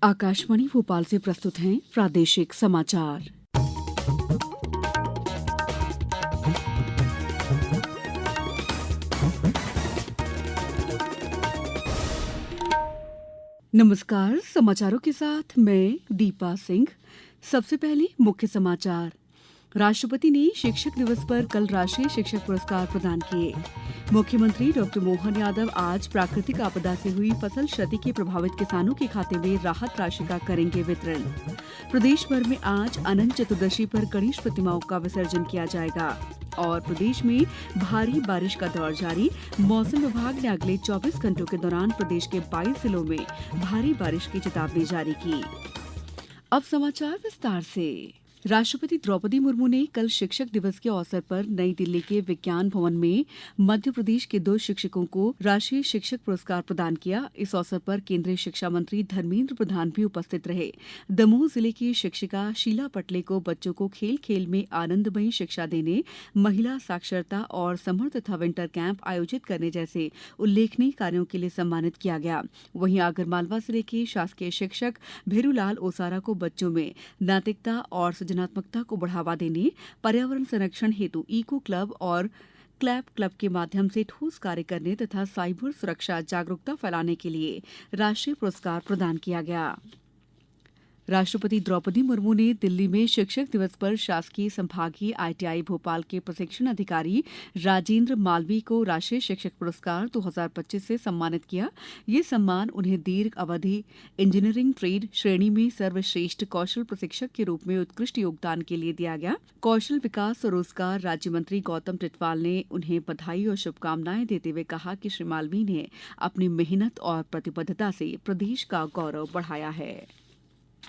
आकाशवाणी भोपाल से प्रस्तुत हैं प्रादेशिक समाचार। नमस्कार, समाचारों के साथ मैं दीपा सिंह। सबसे पहले मुख्य समाचार। राष्ट्रपति ने शिक्षक दिवस पर कल राष्ट्रीय शिक्षक पुरस्कार प्रदान किए। मुख्यमंत्री डॉ मोहन यादव आज प्राकृतिक आपदा से हुई फसल क्षति के प्रभावित किसानों के खाते में राहत राशि का करेंगे वितरण। प्रदेश भर में आज अनंत चतुर्दशी पर गणेश प्रतिमाओं का विसर्जन किया जाएगा और प्रदेश में भारी बारिश का दौर जारी। मौसम विभाग ने अगले 24 घंटों के दौरान प्रदेश के 22 जिलों में भारी बारिश की चेतावनी जारी की। अब समाचार विस्तार से। राष्ट्रपति द्रौपदी मुर्मू ने कल शिक्षक दिवस के अवसर पर नई दिल्ली के विज्ञान भवन में मध्य प्रदेश के 2 शिक्षकों को राष्ट्रीय शिक्षक पुरस्कार प्रदान किया। इस अवसर पर केंद्रीय शिक्षा मंत्री धर्मेंद्र प्रधान भी उपस्थित रहे। दमोह जिले की शिक्षिका शीला पटले को बच्चों को खेल खेल में आनंदमयी शिक्षा देने, महिला साक्षरता और समर तथा विंटर कैंप आयोजित करने जैसे उल्लेखनीय कार्यों के लिए सम्मानित किया गया। वहीं आगरमालवा जिले के शासकीय शिक्षक भेरूलाल ओसारा को बच्चों में नैतिकता और सृजनात्मकता को बढ़ावा देने, पर्यावरण संरक्षण हेतु इको क्लब और क्लैप क्लब के माध्यम से ठोस कार्य करने तथा साइबर सुरक्षा जागरूकता फैलाने के लिए राष्ट्रीय पुरस्कार प्रदान किया गया। राष्ट्रपति द्रौपदी मुर्मू ने दिल्ली में शिक्षक दिवस पर शासकीय संभागीय आईटीआई भोपाल के प्रशिक्षण अधिकारी राजेंद्र मालवीय को राष्ट्रीय शिक्षक पुरस्कार 2025 से सम्मानित किया। ये सम्मान उन्हें दीर्घ अवधि इंजीनियरिंग ट्रेड श्रेणी में सर्वश्रेष्ठ कौशल प्रशिक्षक के रूप में उत्कृष्ट योगदान के लिए दिया गया। कौशल विकास और रोजगार राज्य मंत्री गौतम टिटवाल ने उन्हें बधाई और शुभकामनाएं देते हुए कहा कि श्री मालवीय ने अपनी मेहनत और प्रतिबद्धता से प्रदेश का गौरव बढ़ाया है।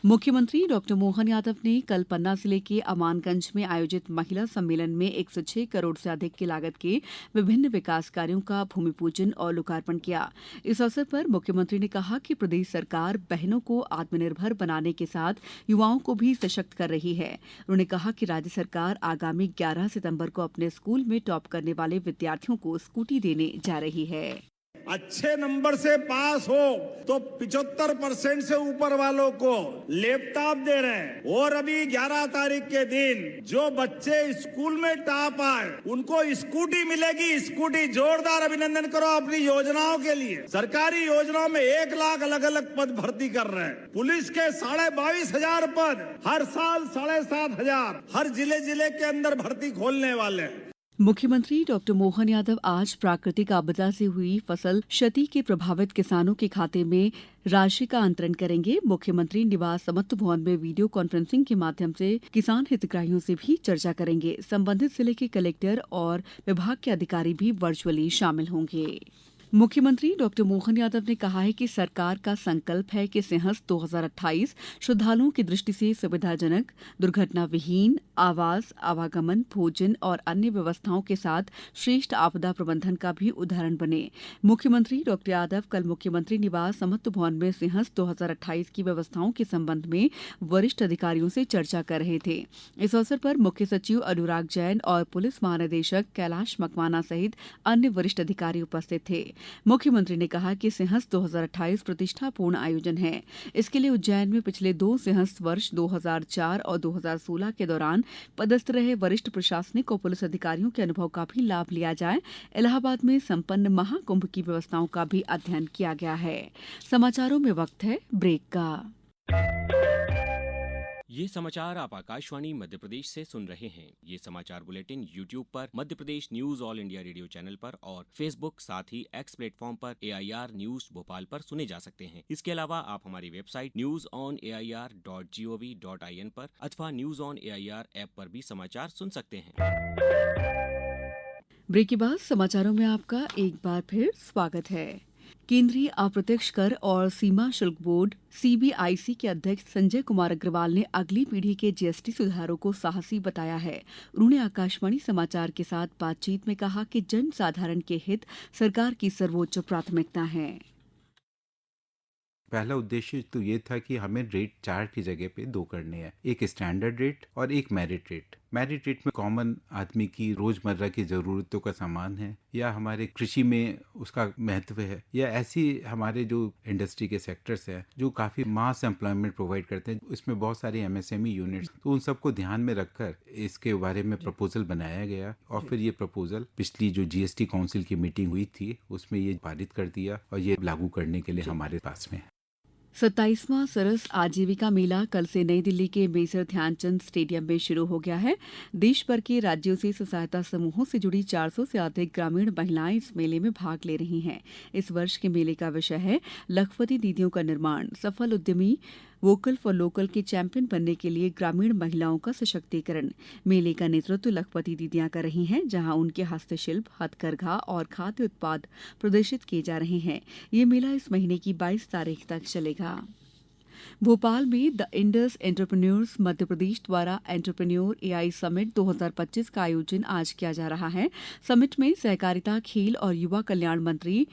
मुख्यमंत्री डॉ मोहन यादव ने कल पन्ना जिले के अमानगंज में आयोजित महिला सम्मेलन में 106 करोड़ से अधिक की लागत के विभिन्न विकास कार्यों का भूमि पूजन और लोकार्पण किया। इस अवसर पर मुख्यमंत्री ने कहा कि प्रदेश सरकार बहनों को आत्मनिर्भर बनाने के साथ युवाओं को भी सशक्त कर रही है। उन्होंने कहा कि राज्य सरकार आगामी 11 सितंबर को अपने स्कूल में टॉप करने वाले विद्यार्थियों को स्कूटी देने जा रही है। अच्छे नंबर से पास हो तो 75% से ऊपर वालों को लैपटॉप दे रहे हैं। और अभी 11 तारीख के दिन जो बच्चे स्कूल में टॉप आए उनको स्कूटी मिलेगी। स्कूटी जोरदार अभिनंदन करो अपनी योजनाओं के लिए। सरकारी योजनाओं में 1 लाख अलग अलग पद भर्ती कर रहे हैं। पुलिस के 22,500 पद, हर साल 7,500 हर जिले के अंदर भर्ती खोलने वाले हैं। मुख्यमंत्री डॉ मोहन यादव आज प्राकृतिक आपदा से हुई फसल क्षति के प्रभावित किसानों के खाते में राशि का अंतरण करेंगे। मुख्यमंत्री निवास समत्व भवन में वीडियो कॉन्फ्रेंसिंग के माध्यम से किसान हितग्राहियों से भी चर्चा करेंगे। संबंधित जिले के कलेक्टर और विभाग के अधिकारी भी वर्चुअली शामिल होंगे। मुख्यमंत्री डॉ मोहन यादव ने कहा है कि सरकार का संकल्प है कि सिंहस्थ 2028 श्रद्धालुओं की दृष्टि से सुविधाजनक, दुर्घटना विहीन, आवास, आवागमन, भोजन और अन्य व्यवस्थाओं के साथ श्रेष्ठ आपदा प्रबंधन का भी उदाहरण बने। मुख्यमंत्री डॉ यादव कल मुख्यमंत्री निवास समत्व भवन में सिंहस्थ 2028 की व्यवस्थाओं के संबंध में वरिष्ठ अधिकारियों से चर्चा कर रहे थे। इस अवसर पर मुख्य सचिव अनुराग जैन और पुलिस महानिदेशक कैलाश मकवाना सहित अन्य वरिष्ठ अधिकारी उपस्थित थे। मुख्यमंत्री ने कहा कि सिंहस्थ 2028 प्रतिष्ठापूर्ण आयोजन है। इसके लिए उज्जैन में पिछले 2 सिंहस्थ वर्ष 2004 और 2016 के दौरान पदस्थ रहे वरिष्ठ प्रशासनिक और पुलिस अधिकारियों के अनुभव का भी लाभ लिया जाए। इलाहाबाद में संपन्न महाकुंभ की व्यवस्थाओं का भी अध्ययन किया गया है। समाचारों में वक्त है ब्रेक का। ये समाचार आप आकाशवाणी मध्य प्रदेश से सुन रहे हैं। ये समाचार बुलेटिन YouTube पर Madhya Pradesh news all India radio channel पर और Facebook साथ ही X प्लेटफॉर्म पर AIR न्यूज भोपाल पर सुने जा सकते हैं। इसके अलावा आप हमारी वेबसाइट newsonair.gov.in पर अथवा न्यूज ऑन AIR ऐप पर भी समाचार सुन सकते हैं। ब्रेक के बाद समाचारों में आपका एक बार फिर स्वागत है। केंद्रीय अप्रत्यक्ष कर और सीमा शुल्क बोर्ड CBIC के अध्यक्ष संजय कुमार अग्रवाल ने अगली पीढ़ी के GST सुधारों को साहसी बताया है। उन्होंने आकाशवाणी समाचार के साथ बातचीत में कहा कि जन साधारण के हित सरकार की सर्वोच्च प्राथमिकता है। पहला उद्देश्य तो ये था कि हमें रेट 4 की जगह पे 2 करने हैं, एक स्टैंडर्ड रेट और एक मेरिट रेट। मैरिड रेट में कॉमन आदमी की रोजमर्रा की जरूरतों का सामान है, या हमारे कृषि में उसका महत्व है, या ऐसी हमारे जो इंडस्ट्री के सेक्टर्स हैं जो काफी मास एम्प्लॉयमेंट प्रोवाइड करते हैं, इसमें बहुत सारी एमएसएमई यूनिट्स, तो उन सबको ध्यान में रखकर इसके बारे में प्रपोजल बनाया गया और फिर ये प्रपोजल पिछली जो जीएसटी काउंसिल की मीटिंग हुई थी उसमें ये पारित कर दिया और ये लागू करने के लिए हमारे पास में है। 27वां सरस आजीविका मेला कल से नई दिल्ली के मेजर ध्यानचंद स्टेडियम में शुरू हो गया है। देश भर के राज्यों से स्व सहायता समूहों से जुड़ी 400 से अधिक ग्रामीण महिलाएं इस मेले में भाग ले रही हैं। इस वर्ष के मेले का विषय है लखपति दीदियों का निर्माण, सफल उद्यमी वोकल फॉर लोकल के चैंपियन बनने के लिए ग्रामीण महिलाओं का सशक्तिकरण। मेले का नेतृत्व लखपति दीदियां कर रही हैं, जहां उनके हस्तशिल्प, हथकरघा और खाद्य उत्पाद प्रदर्शित किए जा रहे हैं। ये मेला इस महीने की 22 तारीख तक चलेगा। भोपाल में the Indus entrepreneurs Madhya Pradesh द्वारा एंटरप्रेन्योर एआई समिट 2025 का आयोजन आज किया जा रहा है। समिट में सहकारिता, खेल और युवा कल्याण मंत्री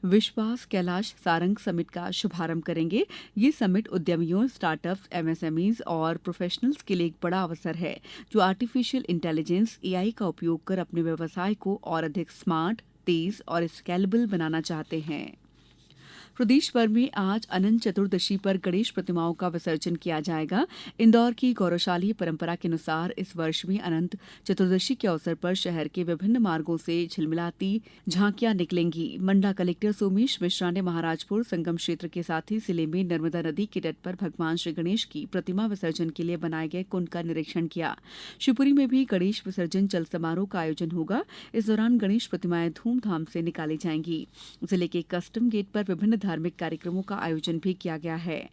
विश्वास कैलाश सारंग समिट का शुभारंभ करेंगे। ये समिट उद्यमियों, स्टार्टअप्स, एमएसएमईज और प्रोफेशनल्स के लिए एक बड़ा अवसर है जो आर्टिफिशियल इंटेलिजेंस एआई का उपयोग कर अपने व्यवसाय को और अधिक स्मार्ट, तेज और स्केलेबल बनाना चाहते हैं। प्रदेश भर में आज अनंत चतुर्दशी पर गणेश प्रतिमाओं का विसर्जन किया जाएगा। इंदौर की गौरवशाली परंपरा के अनुसार इस वर्ष भी अनंत चतुर्दशी के अवसर पर शहर के विभिन्न मार्गों से झिलमिलाती झांकियां निकलेंगी। मंडला कलेक्टर सोमेश मिश्रा ने महाराजपुर संगम क्षेत्र के साथ ही जिले में नर्मदा नदी के तट पर भगवान श्री गणेश की प्रतिमा विसर्जन के लिए बनाए गए कुंड का निरीक्षण किया। शिवपुरी में भी गणेश विसर्जन चल समारोह का आयोजन होगा। इस दौरान गणेश प्रतिमाएं धूमधाम से निकाली जाएंगी। जिले के कस्टम गेट पर विभिन्न धार्मिक कार्यक्रमों का आयोजन भी किया गया है।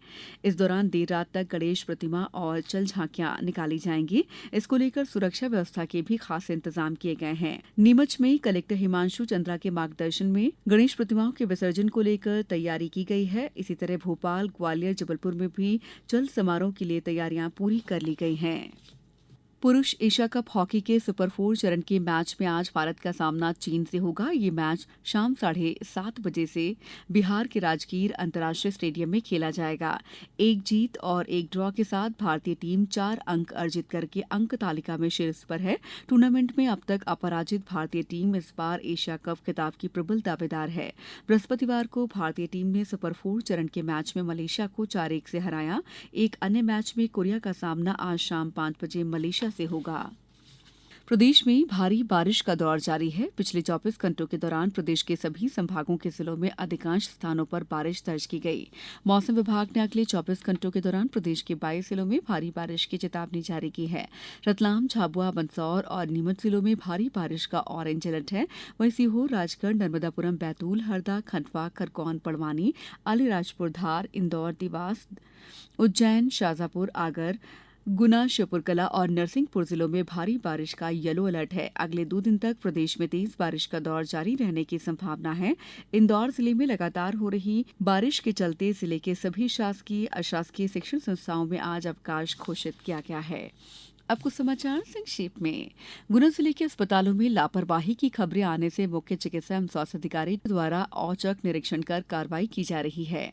इस दौरान देर रात तक गणेश प्रतिमा और चल झांकियां निकाली जाएंगी। इसको लेकर सुरक्षा व्यवस्था के भी खास इंतजाम किए गए हैं। नीमच में कलेक्टर हिमांशु चंद्रा के मार्गदर्शन में गणेश प्रतिमाओं के विसर्जन को लेकर तैयारी की गई है। इसी तरह भोपाल, ग्वालियर, जबलपुर में भी चल समारोह के लिए तैयारियां पूरी कर ली गई हैं। पुरुष एशिया कप हॉकी के सुपर 4 चरण के मैच में आज भारत का सामना चीन से होगा। ये मैच शाम 7:30 बजे से बिहार के राजगीर अंतर्राष्ट्रीय स्टेडियम में खेला जाएगा। एक जीत और एक ड्रॉ के साथ भारतीय टीम 4 अंक अर्जित करके अंक तालिका में शीर्ष पर है। टूर्नामेंट में अब तक अपराजित भारतीय टीम इस बार एशिया कप खिताब की प्रबल दावेदार है। बृहस्पतिवार को भारतीय टीम ने सुपर 4 चरण के मैच में मलेशिया को 4-1 से हराया। एक अन्य मैच में कोरिया का सामना आज शाम 5 बजे मलेशिया से होगा। प्रदेश में भारी बारिश का दौर जारी है। पिछले 24 घंटों के दौरान प्रदेश के सभी संभागों के जिलों में अधिकांश स्थानों पर बारिश दर्ज की गई। मौसम विभाग ने अगले 24 घंटों के दौरान प्रदेश के 22 जिलों में भारी बारिश की चेतावनी जारी की है। रतलाम, झाबुआ, मंदसौर और नीमच जिलों में भारी बारिश का ऑरेंज अलर्ट है। वहीं सीहोर, राजगढ़, नर्मदापुरम, बैतूल, हरदा, खंडवा, खरगोन, बड़वानी, अलीराजपुर, धार, इंदौर, देवास, उज्जैन, शाजापुर, आगर, गुना, श्योपुरकला और नरसिंहपुर जिलों में भारी बारिश का येलो अलर्ट है। अगले 2 दिन तक प्रदेश में तेज बारिश का दौर जारी रहने की संभावना है। इंदौर जिले में लगातार हो रही बारिश के चलते जिले के सभी शासकीय, अशासकीय शिक्षण संस्थाओं में आज अवकाश घोषित किया गया है। अब कुछ समाचार संक्षेप में। गुना जिले के अस्पतालों में लापरवाही की खबरें आने से मुख्य चिकित्सा एवं स्वास्थ्य अधिकारी द्वारा औचक निरीक्षण कर कार्रवाई की जा रही है।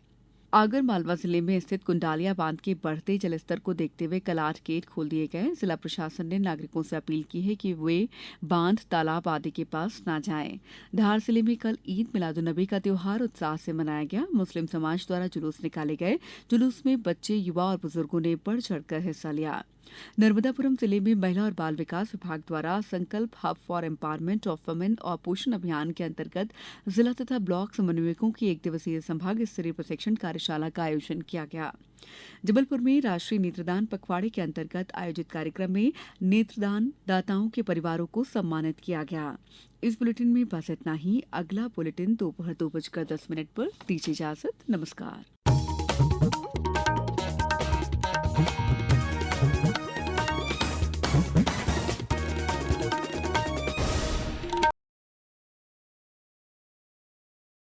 आगर मालवा जिले में स्थित कुंडालिया बांध के बढ़ते जलस्तर को देखते हुए कल 8 गेट खोल दिए गए। जिला प्रशासन ने नागरिकों से अपील की है कि वे बांध, तालाब आदि के पास न जाएं। धार जिले में कल ईद मिलादुन्नबी का त्योहार उत्साह से मनाया गया। मुस्लिम समाज द्वारा जुलूस निकाले गए। जुलूस में बच्चे, युवा और बुजुर्गों ने बढ़ चढ़कर हिस्सा लिया। नर्मदापुरम जिले में महिला और बाल विकास विभाग द्वारा संकल्प hub for empowerment of women और पोषण अभियान के अंतर्गत जिला तथा ब्लॉक समन्वयकों की 1 दिवसीय संभाग स्तरीय प्रशिक्षण कार्यशाला का आयोजन किया गया। जबलपुर में राष्ट्रीय नेत्रदान पखवाड़े के अंतर्गत आयोजित कार्यक्रम में नेत्रदान दाताओं के परिवारों को सम्मानित किया गया। इस बुलेटिन में बस इतना ही। अगला बुलेटिन दोपहर 2:10 पर। दीजिए इजाजत। नमस्कार।